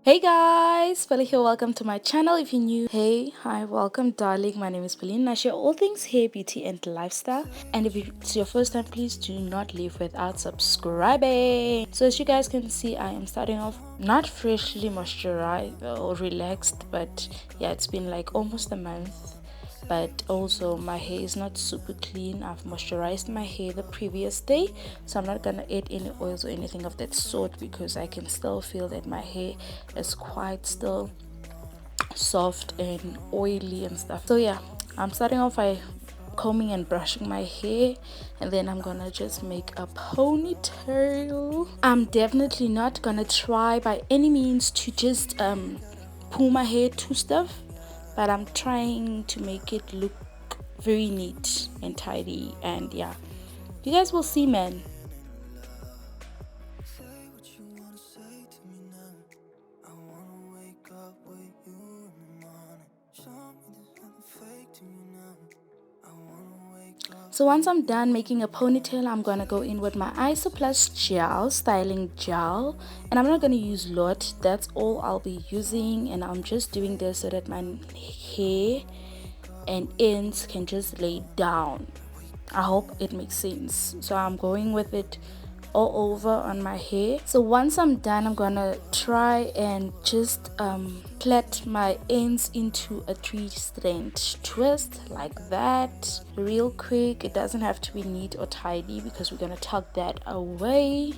Hey guys, Paulla here. Welcome to my channel. If you're new, hey, hi, welcome, darling. My name is Pauline. I share all things hair, beauty, and lifestyle. And if it's your first time, please do not leave without subscribing. So as you guys can see, I am starting off not freshly moisturized or relaxed, but yeah, it's been like almost a month. But also my hair is not super clean. I've moisturized my hair the previous day, so I'm not gonna add any oils or anything of that sort because I can still feel that my hair is quite still soft and oily and stuff. So yeah, I'm starting off by combing and brushing my hair, and then I'm gonna just make a ponytail. I'm definitely not gonna try by any means to just pull my hair too stiff, but I'm trying to make it look very neat and tidy. And yeah, you guys will see, man. So once I'm done making a ponytail, I'm gonna go in with my Isoplus gel, styling gel, and I'm not gonna use lot. That's all I'll be using, and I'm just doing this so that my hair and ends can just lay down. I hope it makes sense. So I'm going with it all over on my hair. So once I'm done, I'm gonna try and just plait my ends into a 3-strand twist like that, real quick. It doesn't have to be neat or tidy because we're gonna tuck that away.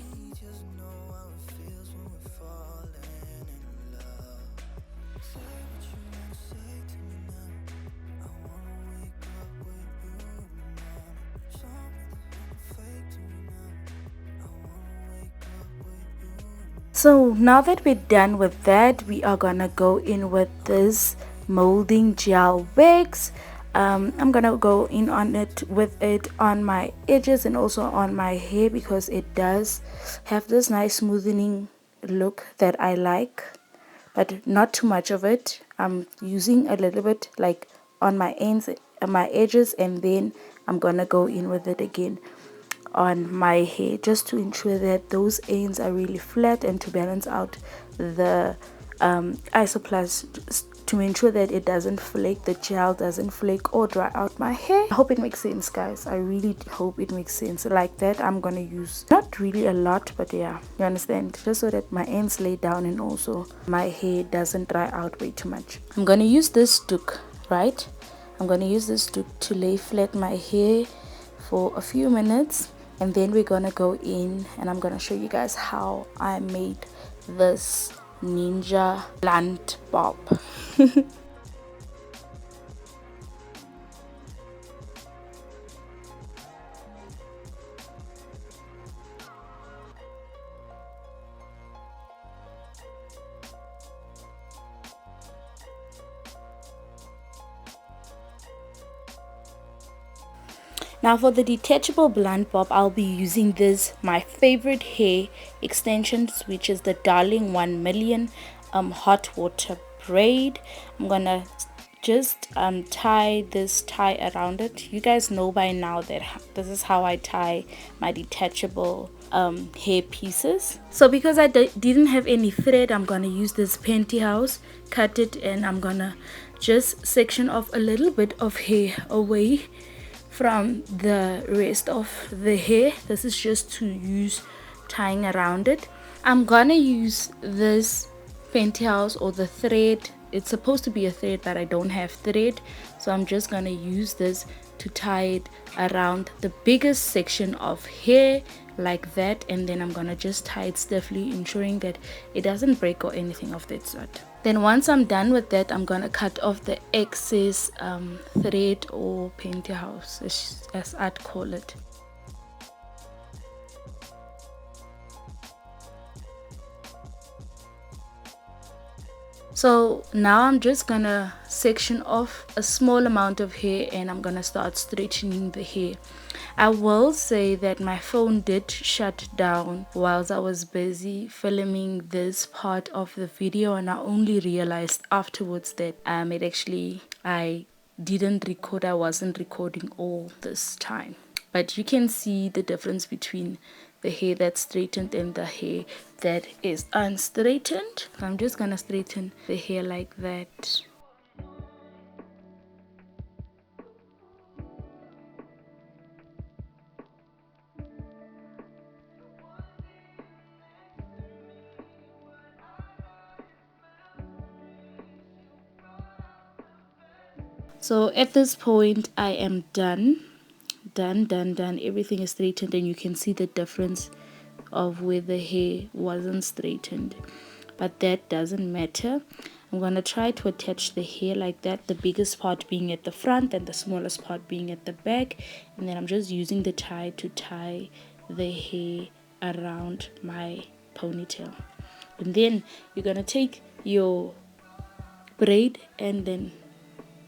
So now that we're done with that, we are gonna go in with this molding gel wigs. I'm gonna go in on it with it on my edges and also on my hair because it does have this nice smoothing look that I like, but not too much of it. I'm using a little bit like on my ends, my edges, and then I'm gonna go in with it again on my hair just to ensure that those ends are really flat and to balance out the Isoplus, to ensure that it doesn't flake, the gel doesn't flake or dry out my hair. I hope it makes sense, guys. I really hope it makes sense. Like that, I'm gonna use not really a lot, but yeah, you understand, just so that my ends lay down and also my hair doesn't dry out way too much. I'm gonna use this stick, right? I'm gonna use this to lay flat my hair for a few minutes, and then we're gonna go in and I'm gonna show you guys how I made this ninja blunt bob. Now for the detachable blunt bob, I'll be using this, my favorite hair extensions, which is the Darling 1 million hot water braid. I'm gonna just tie this tie around it. You guys know by now that this is how I tie my detachable hair pieces. So because I didn't have any thread, I'm gonna use this pantyhose, cut it, and I'm gonna just section off a little bit of hair away from the rest of the hair. This is just to use tying around it. I'm gonna use this pantyhose or the thread. It's supposed to be a thread, but I don't have thread, so I'm just gonna use this to tie it around the biggest section of hair like that, and then I'm gonna just tie it stiffly, ensuring that it doesn't break or anything of that sort. Then once I'm done with that, I'm gonna cut off the excess thread or pantyhose, as I'd call it. So now I'm just gonna section off a small amount of hair and I'm gonna start straightening the hair. I will say that my phone did shut down whilst I was busy filming this part of the video, and I only realized afterwards that I didn't record. I wasn't recording all this time. but you can see the difference between the hair that's straightened and the hair that is unstraightened. So I'm just gonna straighten the hair like that. So at this point I am done. Done. Everything is straightened, and you can see the difference of where the hair wasn't straightened, but that doesn't matter. I'm going to try to attach the hair like that, the biggest part being at the front and the smallest part being at the back, and then I'm just using the tie to tie the hair around my ponytail. And then you're going to take your braid and then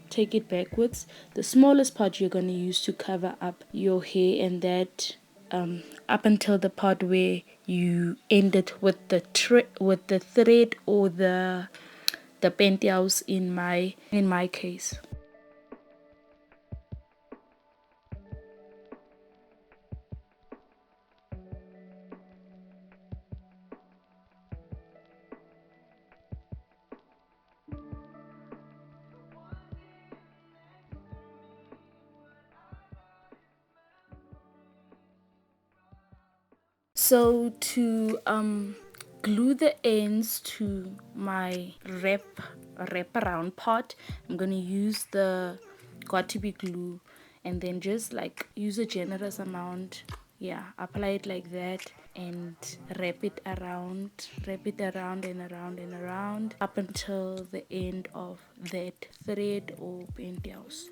take it backwards. The smallest part you're going to use to cover up your hair, and that up until the part where you end it with the thread or the penthouse in my case. So to glue the ends to my wrap around part, I'm gonna use the got2b glue, and then just like use a generous amount. Yeah, apply it like that and wrap it around and around and around up until the end of that thread or penthouse.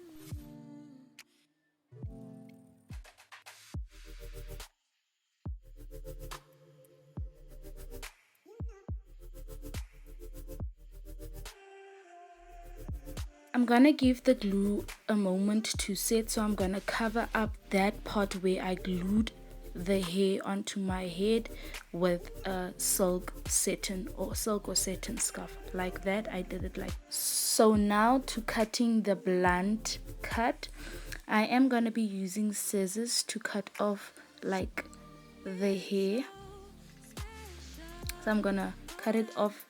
I'm gonna give the glue a moment to set, so I'm gonna cover up that part where I glued the hair onto my head with a silk or satin scarf like that. I did it like so. Now to cutting the blunt cut, I am gonna be using scissors to cut off like the hair. So I'm gonna cut it off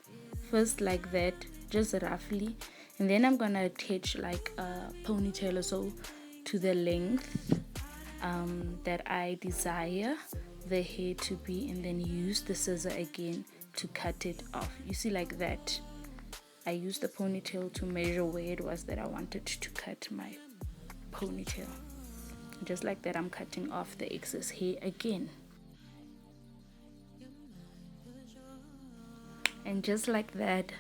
first like that, just roughly, and then I'm gonna attach like a ponytail or so to the length that I desire the hair to be, and then use the scissor again to cut it off. You see, like that. I used the ponytail to measure where it was that I wanted to cut my ponytail. Just like that, I'm cutting off the excess hair again. And just like that,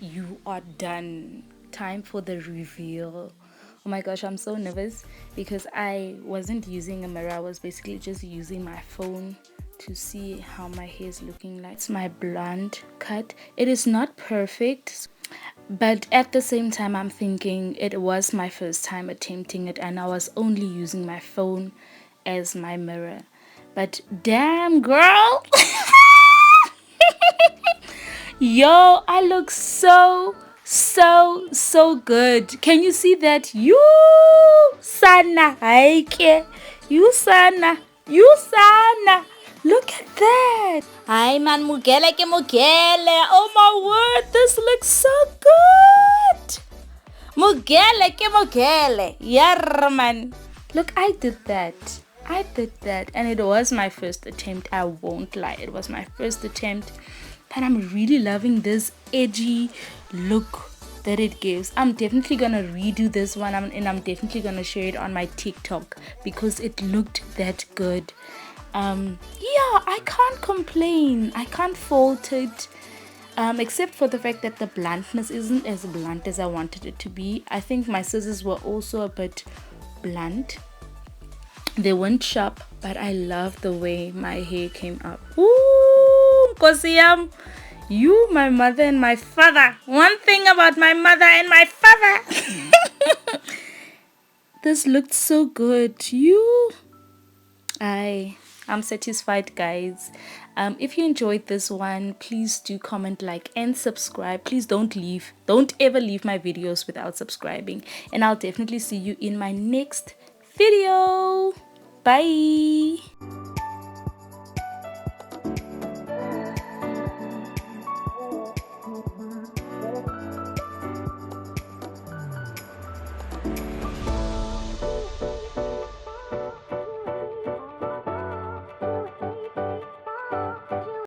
you are done. Time for the reveal. Oh my gosh, I'm so nervous because I wasn't using a mirror. I was basically just using my phone to see how my hair is looking like. It's my blunt cut. It is not perfect, but at the same time I'm thinking it was my first time attempting it, and I was only using my phone as my mirror. But damn, girl. Yo, I look so good. Can you see that? You sana haike. You sana. Look at that. Ay man, mugele ke mugele. Oh my word, this looks so good. Mugele ke mugele. Yeah, man. Look, I did that, and it was my first attempt. I won't lie, it was my first attempt. But I'm really loving this edgy look that it gives. I'm definitely gonna redo this one, and I'm definitely gonna share it on my TikTok because it looked that good. Yeah, I can't complain. I can't fault it. Except for the fact that the bluntness isn't as blunt as I wanted it to be. I think my scissors were also a bit blunt. They weren't sharp, but I love the way my hair came up. Ooh, Kosiyam, you, my mother and my father. One thing about my mother and my father. This looked so good. I'm satisfied, guys. If you enjoyed this one, please do comment, like, and subscribe. Please don't ever leave my videos without subscribing, and I'll definitely see you in my next video. Bye.